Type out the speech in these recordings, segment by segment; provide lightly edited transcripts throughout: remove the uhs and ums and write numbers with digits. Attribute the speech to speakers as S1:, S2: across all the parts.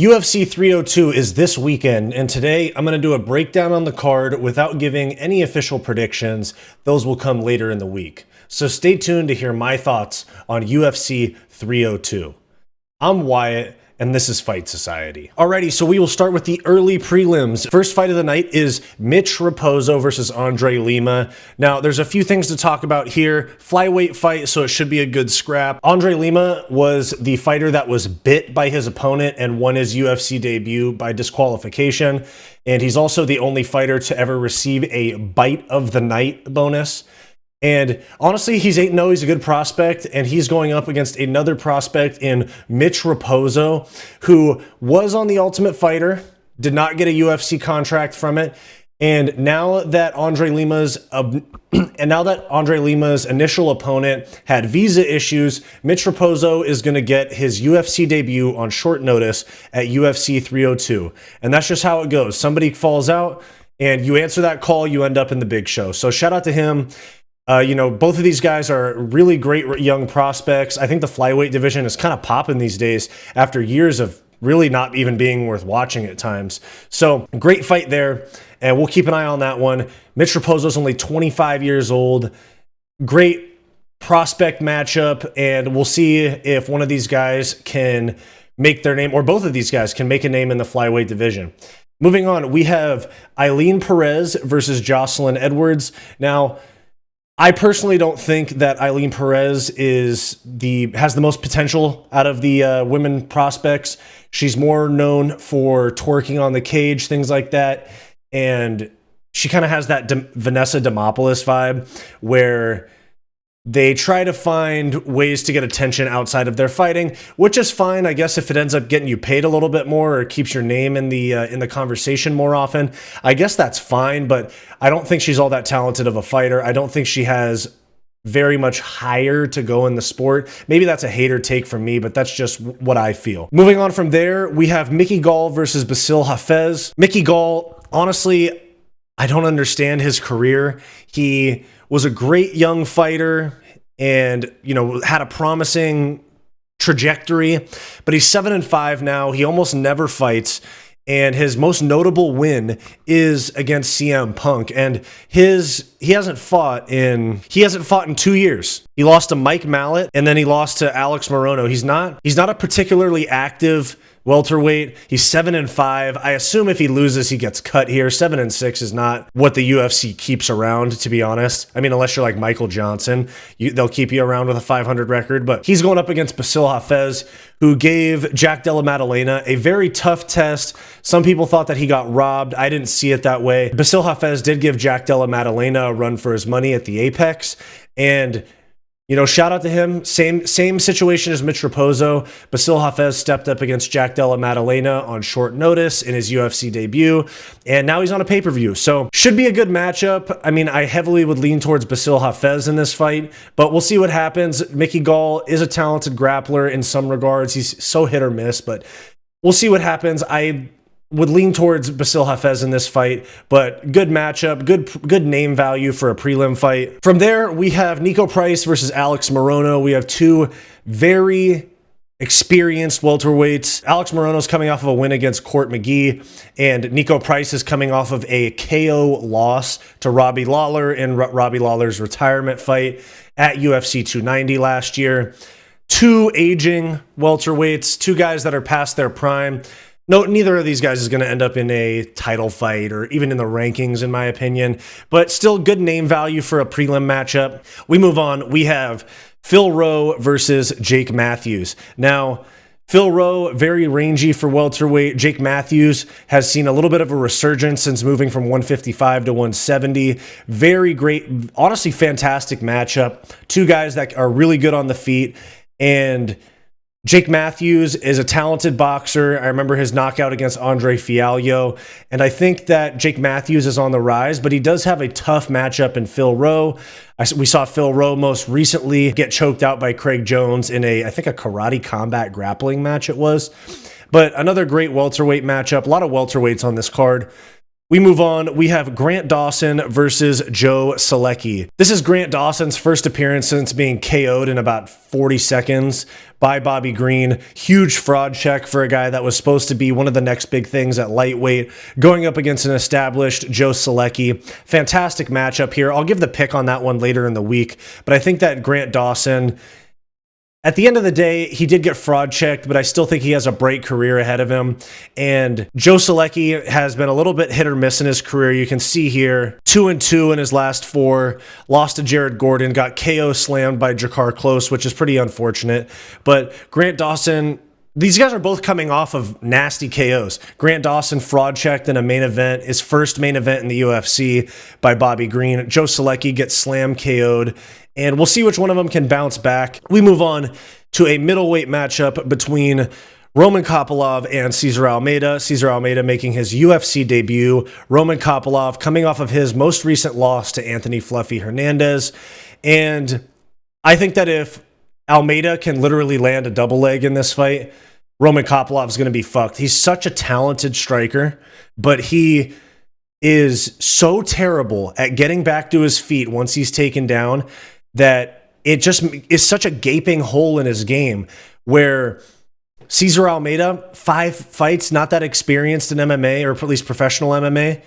S1: UFC 302 is this weekend, and today I'm going to do a breakdown on the card without giving any official predictions. Those will come later in the week. So stay tuned to hear my thoughts on UFC 302. I'm Wyatt, and this is Fight Society. Alrighty, so we will start with the early prelims. First fight of the night is Mitch Raposo versus Andre Lima. Now, there's a few things to talk about here. Flyweight fight, so it should be a good scrap. Andre Lima was the fighter that was bit by his opponent and won his UFC debut by disqualification. And he's also the only fighter to ever receive a bite of the night bonus. And honestly, he's 8-0, he's a good prospect, and he's going up against another prospect in Mitch Raposo, who was on The Ultimate Fighter, did not get a UFC contract from it, and now that Andre Lima's initial opponent had visa issues, Mitch Raposo is going to get his UFC debut on short notice at UFC 302. And that's just how it goes. Somebody falls out, and you answer that call, you end up in the big show. So shout out to him. Both of these guys are really great young prospects. I think the flyweight division is kind of popping these days after years of really not even being worth watching at times. So great fight there, and we'll keep an eye on that one. Mitch Raposo is only 25 years old. Great prospect matchup, and we'll see if one of these guys can make their name, or both of these guys can make a name in the flyweight division. Moving on, we have Eileen Perez versus Jocelyn Edwards. Now, I personally don't think that Eileen Perez has the most potential out of the women prospects. She's more known for twerking on the cage, things like that. And she kind of has that Vanessa Demopoulos vibe where they try to find ways to get attention outside of their fighting, which is fine, I guess, if it ends up getting you paid a little bit more or keeps your name in the conversation more often. I guess that's fine, but I don't think she's all that talented of a fighter. I don't think she has very much higher to go in the sport. Maybe that's a hater take from me, but that's just what I feel. Moving on from there, we have Mickey Gall versus Bassil Hafez. Mickey Gall, honestly, I don't understand his career. He was a great young fighter and, had a promising trajectory, but he's 7-5 now. He almost never fights. And his most notable win is against CM Punk. And he hasn't fought in 2 years. He lost to Mike Mallet, and then he lost to Alex Morono. He's not a particularly active welterweight. He's 7-5. I assume if he loses, he gets cut here. 7-6 is not what the UFC keeps around, to be honest. I mean, unless you're like Michael Johnson, they'll keep you around with a 500 record. But he's going up against Bassil Hafez, who gave Jack Della Maddalena a very tough test. Some people thought that he got robbed. I didn't see it that way. Bassil Hafez did give Jack Della Maddalena a run for his money at the Apex, and shout out to him. Same situation as Mitch Raposo. Bassil Hafez stepped up against Jack Della Maddalena on short notice in his UFC debut, and now he's on a pay-per-view. So should be a good matchup. I mean, I heavily would lean towards Bassil Hafez in this fight, but we'll see what happens. Mickey Gall is a talented grappler in some regards. He's so hit or miss, but we'll see what happens. I would lean towards Bassil Hafez in this fight, but good matchup, good name value for a prelim fight. From there, we have Nico Price versus Alex Morono. We have two very experienced welterweights. Alex Morono's coming off of a win against Court McGee, and Nico Price is coming off of a KO loss to Robbie Lawler in Robbie Lawler's retirement fight at UFC 290 last year. Two aging welterweights, two guys that are past their prime. No, neither of these guys is going to end up in a title fight or even in the rankings, in my opinion, but still good name value for a prelim matchup. We move on. We have Phil Rowe versus Jake Matthews. Now, Phil Rowe, very rangy for welterweight. Jake Matthews has seen a little bit of a resurgence since moving from 155 to 170. Very great, honestly, fantastic matchup. Two guys that are really good on the feet, and Jake Matthews is a talented boxer. I remember his knockout against Andre Fialho, and I think that Jake Matthews is on the rise, but he does have a tough matchup in Phil Rowe. We saw Phil Rowe most recently get choked out by Craig Jones in I think a karate combat grappling match it was. But another great welterweight matchup. A lot of welterweights on this card. We move on. We have Grant Dawson versus Joe Selecki. This is Grant Dawson's first appearance since being KO'd in about 40 seconds by Bobby Green. Huge fraud check for a guy that was supposed to be one of the next big things at lightweight, going up against an established Joe Selecki. Fantastic matchup here. I'll give the pick on that one later in the week, but I think that Grant Dawson, at the end of the day, he did get fraud checked, but I still think he has a bright career ahead of him. And Joe Selecki has been a little bit hit or miss in his career. You can see here, 2-2 in his last 4, lost to Jared Gordon, got KO slammed by Jakar Close, which is pretty unfortunate. But Grant Dawson, these guys are both coming off of nasty KOs. Grant Dawson fraud checked in a main event, his first main event in the UFC by Bobby Green. Joe Selecki gets slam KO'd, and we'll see which one of them can bounce back. We move on to a middleweight matchup between Roman Kopylov and Cesar Almeida. Cesar Almeida making his UFC debut. Roman Kopylov coming off of his most recent loss to Anthony Fluffy Hernandez. And I think that if Almeida can literally land a double leg in this fight, Roman Kopylov is going to be fucked. He's such a talented striker, but he is so terrible at getting back to his feet once he's taken down that it just is such a gaping hole in his game, where Cesar Almeida, 5 fights, not that experienced in MMA, or at least professional MMA.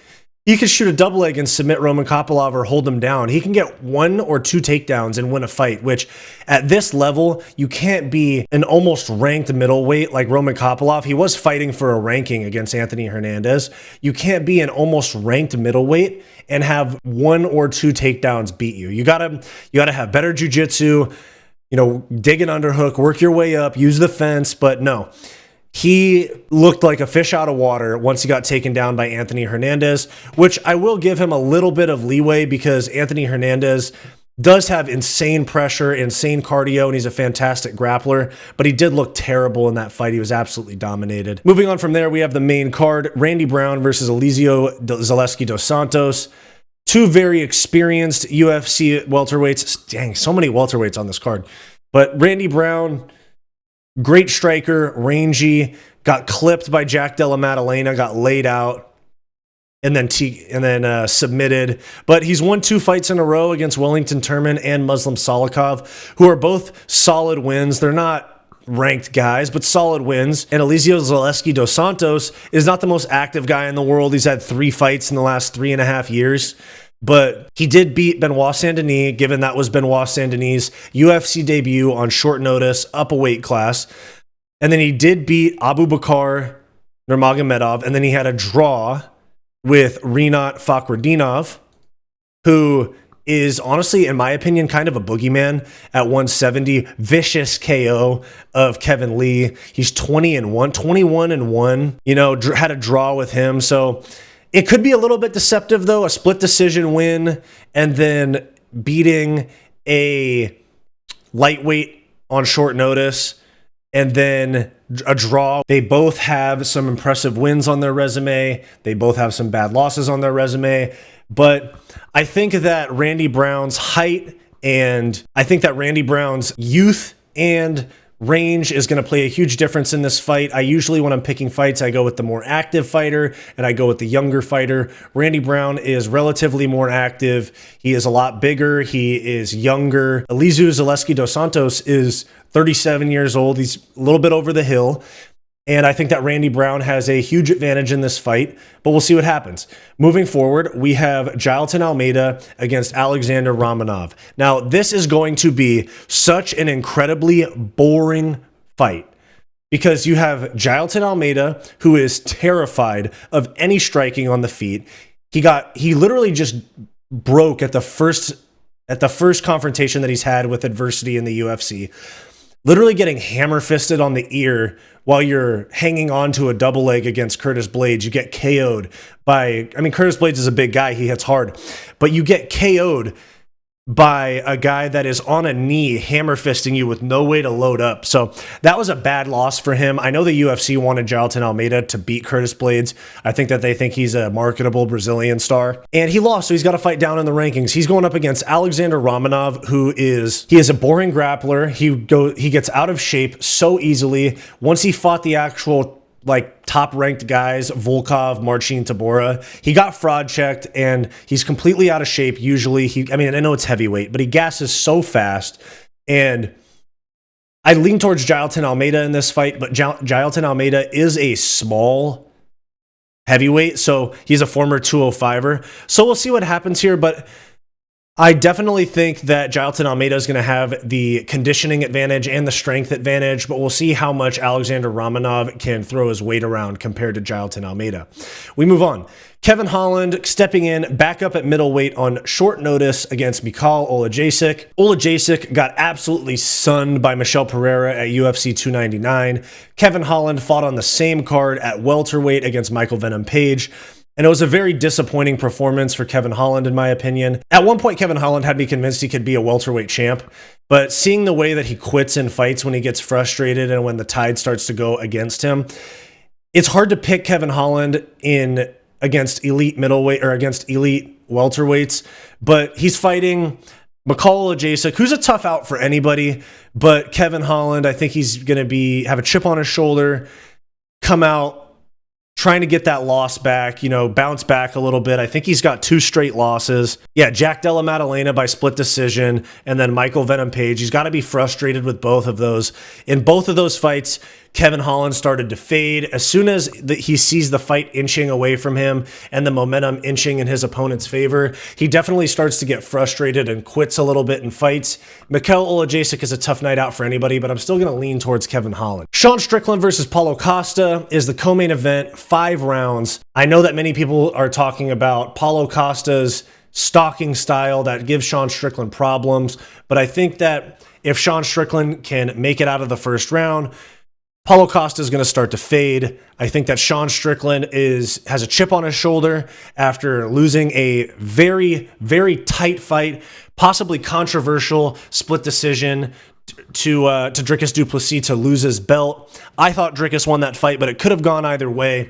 S1: He could shoot a double leg and submit Roman Kopylov or hold him down. He can get 1 or 2 takedowns and win a fight, which at this level, you can't be an almost ranked middleweight like Roman Kopylov. He was fighting for a ranking against Anthony Hernandez. You can't be an almost ranked middleweight and have 1 or 2 takedowns beat you. You gotta have better jiu-jitsu, dig an underhook, work your way up, use the fence, but no. He looked like a fish out of water once he got taken down by Anthony Hernandez, which I will give him a little bit of leeway because Anthony Hernandez does have insane pressure, insane cardio, and he's a fantastic grappler, but he did look terrible in that fight. He was absolutely dominated. Moving on from there, we have the main card, Randy Brown versus Elizeu Zaleski dos Santos. 2 very experienced UFC welterweights. Dang, so many welterweights on this card. But Randy Brown, great striker, rangy, got clipped by Jack Della Maddalena, got laid out, and then submitted. But he's won 2 fights in a row against Wellington Turman and Muslim Salikov, who are both solid wins. They're not ranked guys, but solid wins. And Elizeu Zaleski dos Santos is not the most active guy in the world. He's had 3 fights in the last 3.5 years. But he did beat Benoit Saint-Denis, given that was Benoit Saint-Denis' UFC debut on short notice, up a weight class. And then he did beat Abubakar Nurmagomedov, and then he had a draw with Rinat Fakhretdinov, who is honestly, in my opinion, kind of a boogeyman at 170. Vicious KO of Kevin Lee. He's 21-1, had a draw with him. So it could be a little bit deceptive, though. A split decision win and then beating a lightweight on short notice and then a draw. They both have some impressive wins on their resume. They both have some bad losses on their resume. But I think that Randy Brown's height and I think that Randy Brown's youth and range is going to play a huge difference in this fight. I usually, when I'm picking fights, I go with the more active fighter and I go with the younger fighter. Randy Brown is relatively more active. He is a lot bigger. He is younger. Elizeu Zaleski dos Santos is 37 years old. He's a little bit over the hill. And I think that Randy Brown has a huge advantage in this fight, but we'll see what happens. Moving forward, we have Jailton Almeida against Alexander Romanov. Now, this is going to be such an incredibly boring fight because you have Jailton Almeida, who is terrified of any striking on the feet. He literally just broke at the first confrontation that he's had with adversity in the UFC. Literally getting hammer-fisted on the ear while you're hanging on to a double leg against Curtis Blades. You get KO'd by, Curtis Blades is a big guy. He hits hard. But you get KO'd by a guy that is on a knee hammer-fisting you with no way to load up. So that was a bad loss for him. I know the UFC wanted Jailton Almeida to beat Curtis Blades. I think that they think he's a marketable Brazilian star. And he lost, so he's got to fight down in the rankings. He's going up against Alexander Romanov, he is a boring grappler. He gets out of shape so easily. Once he fought the actual like top ranked guys, Volkov, Marcin Tybura. He got fraud checked and he's completely out of shape usually. I mean, I know it's heavyweight, but he gasses so fast. And I lean towards Jailton Almeida in this fight, but Jailton Almeida is a small heavyweight, so he's a former 205er. So we'll see what happens here, but I definitely think that Jailton Almeida is going to have the conditioning advantage and the strength advantage, but we'll see how much Alexander Romanov can throw his weight around compared to Jailton Almeida. We move on. Kevin Holland stepping in back up at middleweight on short notice against Mikhail Olajasic. Olajasic got absolutely sunned by Michel Pereira at UFC 299. Kevin Holland fought on the same card at welterweight against Michael Venom Page. And it was a very disappointing performance for Kevin Holland, in my opinion. At one point, Kevin Holland had me convinced he could be a welterweight champ, but seeing the way that he quits in fights when he gets frustrated and when the tide starts to go against him, it's hard to pick Kevin Holland in against elite middleweight or against elite welterweights, but he's fighting Mikhail Olajasic, who's a tough out for anybody, but Kevin Holland, I think he's going to have a chip on his shoulder, come out trying to get that loss back, bounce back a little bit. I think he's got 2 straight losses. Yeah, Jack Della Maddalena by split decision, and then Michael Venom Page. He's got to be frustrated with both of those. In both of those fights, Kevin Holland started to fade. As soon as he sees the fight inching away from him and the momentum inching in his opponent's favor, he definitely starts to get frustrated and quits a little bit in fights. Mikhail Olajasic is a tough night out for anybody, but I'm still going to lean towards Kevin Holland. Sean Strickland versus Paulo Costa is the co-main event, 5 rounds. I know that many people are talking about Paulo Costa's stalking style that gives Sean Strickland problems, but I think that if Sean Strickland can make it out of the first round, Paulo Costa is going to start to fade. I think that Sean Strickland has a chip on his shoulder after losing a very, very tight fight, possibly controversial split decision to Dricus du Plessis to lose his belt. I thought Dricus won that fight, but it could have gone either way.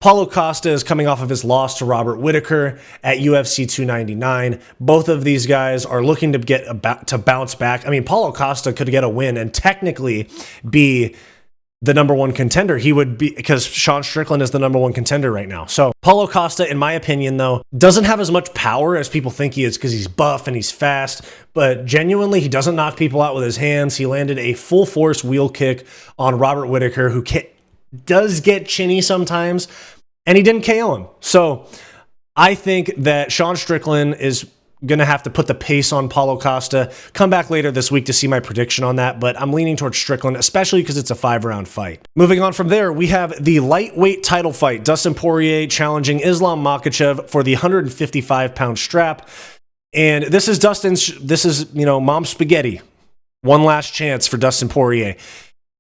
S1: Paulo Costa is coming off of his loss to Robert Whittaker at UFC 299. Both of these guys are looking to bounce back. I mean, Paulo Costa could get a win and technically be the number 1 contender. He would be, because Sean Strickland is the number 1 contender right now. So Paulo Costa, in my opinion, though, doesn't have as much power as people think he is because he's buff and he's fast, but genuinely, he doesn't knock people out with his hands. He landed a full force wheel kick on Robert Whittaker, who does get chinny sometimes, and he didn't KO him. So I think that Sean Strickland is going to have to put the pace on Paulo Costa. Come back later this week to see my prediction on that, but I'm leaning towards Strickland, especially because it's a 5-round fight. Moving on from there, we have the lightweight title fight. Dustin Poirier challenging Islam Makhachev for the 155-pound strap. And this is mom's spaghetti. One last chance for Dustin Poirier.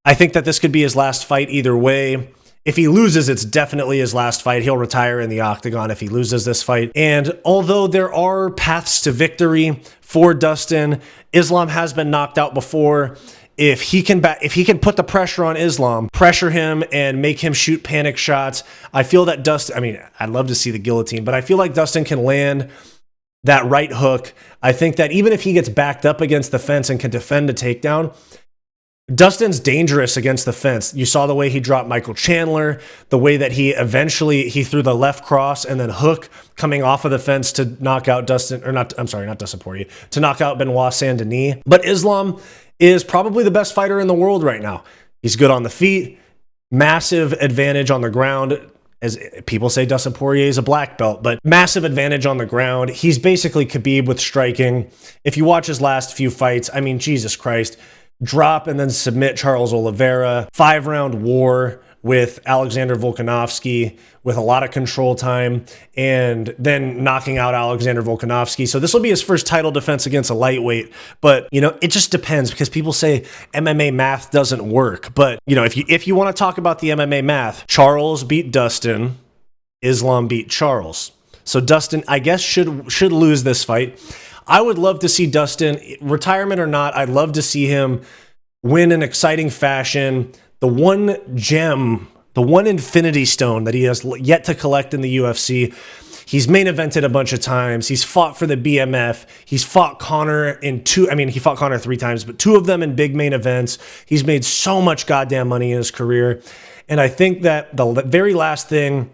S1: I think that this could be his last fight either way. If he loses, it's definitely his last fight. He'll retire in the octagon if he loses this fight. And although there are paths to victory for Dustin, Islam has been knocked out before. If he can put the pressure on Islam, pressure him and make him shoot panic shots, I feel that I'd love to see the guillotine, but I feel like Dustin can land that right hook. I think that even if he gets backed up against the fence and can defend a takedown, Dustin's dangerous against the fence. You saw the way he dropped Michael Chandler, the way that he threw the left cross and then hook coming off of the fence to knock out Dustin Poirier, to knock out Benoit Saint-Denis. But Islam is probably the best fighter in the world right now. He's good on the feet, massive advantage on the ground. As people say, Dustin Poirier is a black belt, but massive advantage on the ground. He's basically Khabib with striking. If you watch his last few fights, I mean, Jesus Christ. Drop and then submit Charles Oliveira. 5-round war with Alexander Volkanovski with a lot of control time and then knocking out Alexander Volkanovski. So this will be his first title defense against a lightweight. But, it just depends because people say MMA math doesn't work. But, if you want to talk about the MMA math, Charles beat Dustin, Islam beat Charles. So Dustin, I guess, should lose this fight. I would love to see Dustin, retirement or not, I'd love to see him win in exciting fashion. The one gem, the one infinity stone that he has yet to collect in the UFC. He's main evented a bunch of times. He's fought for the BMF. He's fought Conor he fought Conor 3 times, but 2 of them in big main events. He's made so much goddamn money in his career. And I think that the very last thing,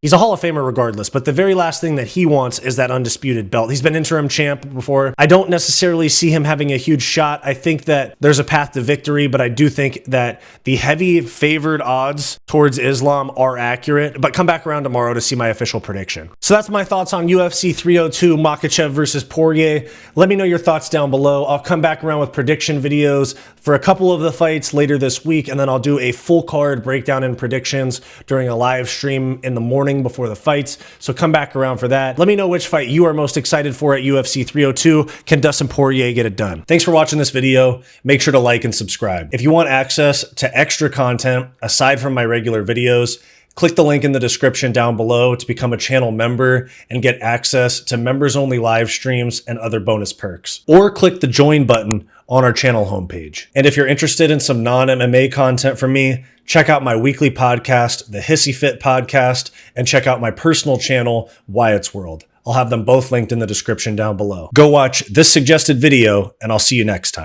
S1: he's a Hall of Famer regardless, but the very last thing that he wants is that undisputed belt. He's been interim champ before. I don't necessarily see him having a huge shot. I think that there's a path to victory, but I do think that the heavy favored odds towards Islam are accurate. But come back around tomorrow to see my official prediction. So that's my thoughts on UFC 302, Makhachev versus Poirier. Let me know your thoughts down below. I'll come back around with prediction videos for a couple of the fights later this week, and then I'll do a full card breakdown and predictions during a live stream in the morning before the fights. So come back around for that. Let me know which fight you are most excited for at UFC 302. Can Dustin Poirier get it done? Thanks for watching this video. Make sure to like and subscribe. If you want access to extra content aside from my regular videos, click the link in the description down below to become a channel member and get access to members only live streams and other bonus perks. Or click the join button on our channel homepage. And if you're interested in some non-MMA content from me, check out my weekly podcast, the Hissyfit podcast, and check out my personal channel, Wyatt's World. I'll have them both linked in the description down below. Go watch this suggested video, and I'll see you next time.